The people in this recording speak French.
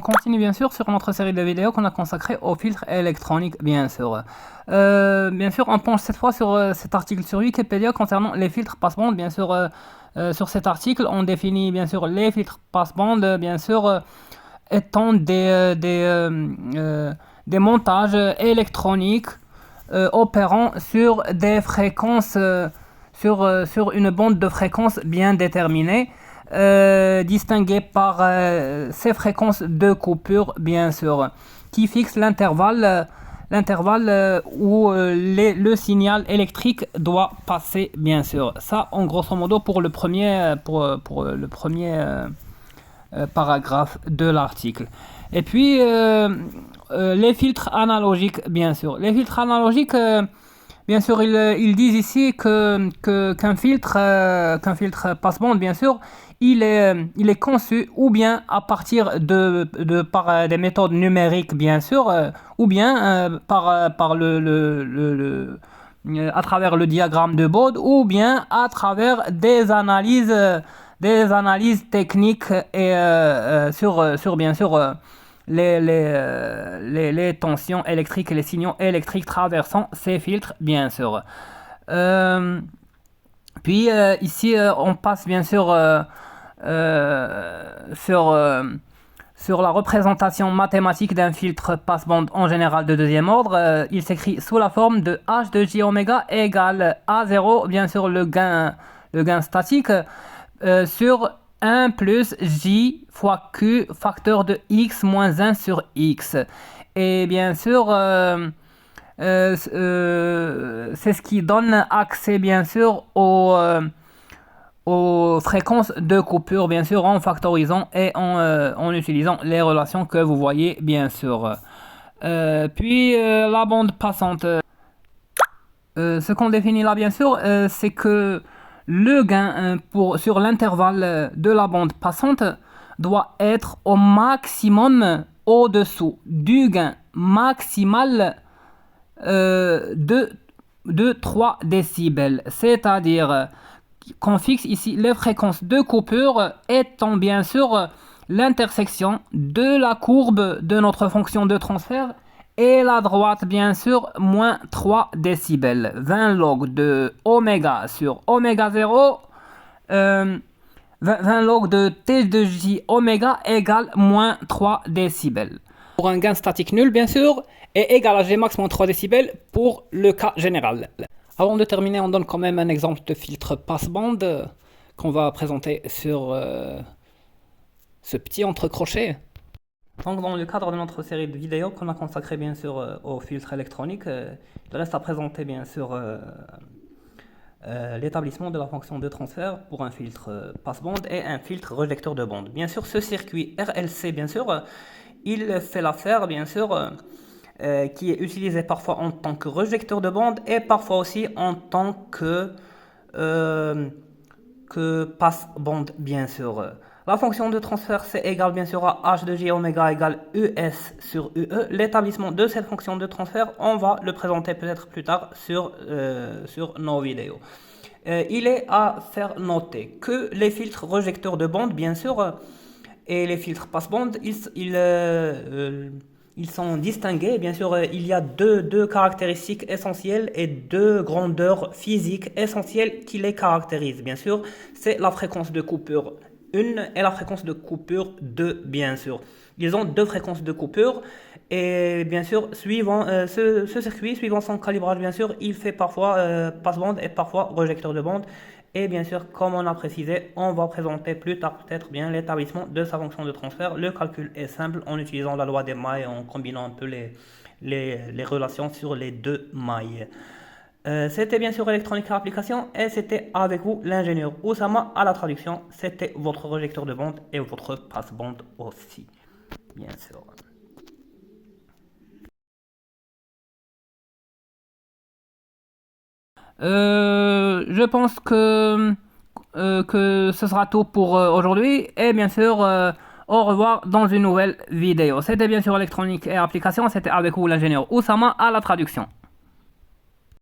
continue bien sûr sur notre série de vidéos qu'on a consacrée aux filtres électroniques, bien sûr. Bien sûr, on penche cette fois sur cet article sur Wikipédia concernant les filtres passe-bande. Bien sûr, sur cet article, on définit bien sûr les filtres passe-bande, bien sûr, étant des montages électroniques opérant sur des fréquences, sur une bande de fréquences bien déterminée. Distingué par ces fréquences de coupure, bien sûr, qui fixent l'intervalle où le signal électrique doit passer, bien sûr. Ça, en grosso modo, pour le premier, paragraphe de l'article. Et puis, les filtres analogiques, bien sûr. Les filtres analogiques, bien sûr, ils disent ici qu'un filtre passe-bande, bien sûr, il est conçu ou bien à partir par des méthodes numériques, bien sûr, ou bien à travers le diagramme de Bode, ou bien à travers des analyses techniques et sur bien sûr les tensions électriques et les signaux électriques traversant ces filtres, bien sûr. Puis ici, on passe bien sûr sur la représentation mathématique d'un filtre passe-bande en général de deuxième ordre. Il s'écrit sous la forme de H de J oméga égale A0, bien sûr le gain statique, sur 1 plus J fois Q facteur de X moins 1 sur X. Et bien sûr, c'est ce qui donne accès bien sûr aux fréquences de coupure, bien sûr, en factorisant et en utilisant les relations que vous voyez, bien sûr. Puis la bande passante. Ce qu'on définit là, bien sûr, c'est que le gain sur l'intervalle de la bande passante doit être au maximum au-dessous du gain maximal de 3 décibels. C'est-à-dire qu'on fixe ici les fréquences de coupure étant bien sûr l'intersection de la courbe de notre fonction de transfert et la droite, bien sûr, moins 3 décibels. 20 log de oméga sur oméga 0, 20 log de T de J oméga égale moins 3 décibels. Pour un gain statique nul, bien sûr, et égal à G max moins 3 décibels pour le cas général. Avant de terminer, on donne quand même un exemple de filtre passe-bande qu'on va présenter sur ce petit entrecrochet. Donc dans le cadre de notre série de vidéos qu'on a consacrée bien sûr aux filtres électroniques, il reste à présenter bien sûr l'établissement de la fonction de transfert pour un filtre passe-bande et un filtre rejecteur de bande. Bien sûr, ce circuit RLC, bien sûr, il fait l'affaire, bien sûr, qui est utilisé parfois en tant que rejecteur de bande et parfois aussi en tant que passe-bande, bien sûr. La fonction de transfert, c'est égal bien sûr à h de j oméga égale US sur UE. L'établissement de cette fonction de transfert, on va le présenter peut-être plus tard sur nos vidéos. Il est à faire noter que les filtres rejecteurs de bande, bien sûr, et les filtres passe-bande, ils sont distingués. Bien sûr, il y a deux caractéristiques essentielles et deux grandeurs physiques essentielles qui les caractérisent. Bien sûr, c'est la fréquence de coupure 1 et la fréquence de coupure 2, bien sûr. Ils ont deux fréquences de coupure et bien sûr, suivant ce circuit, suivant son calibrage, bien sûr, il fait parfois passe-bande et parfois rejecteur de bande. Et bien sûr, comme on a précisé, on va présenter plus tard peut-être bien l'établissement de sa fonction de transfert. Le calcul est simple en utilisant la loi des mailles, en combinant un peu les relations sur les deux mailles. C'était bien sûr Électronique et Application et c'était avec vous l'ingénieur Oussama à la traduction. C'était votre rejecteur de bande et votre passe-bande aussi, bien sûr. Je pense que ce sera tout pour aujourd'hui et bien sûr au revoir dans une nouvelle vidéo. C'était bien sûr Électronique et Application, c'était avec vous l'ingénieur Oussama à la traduction.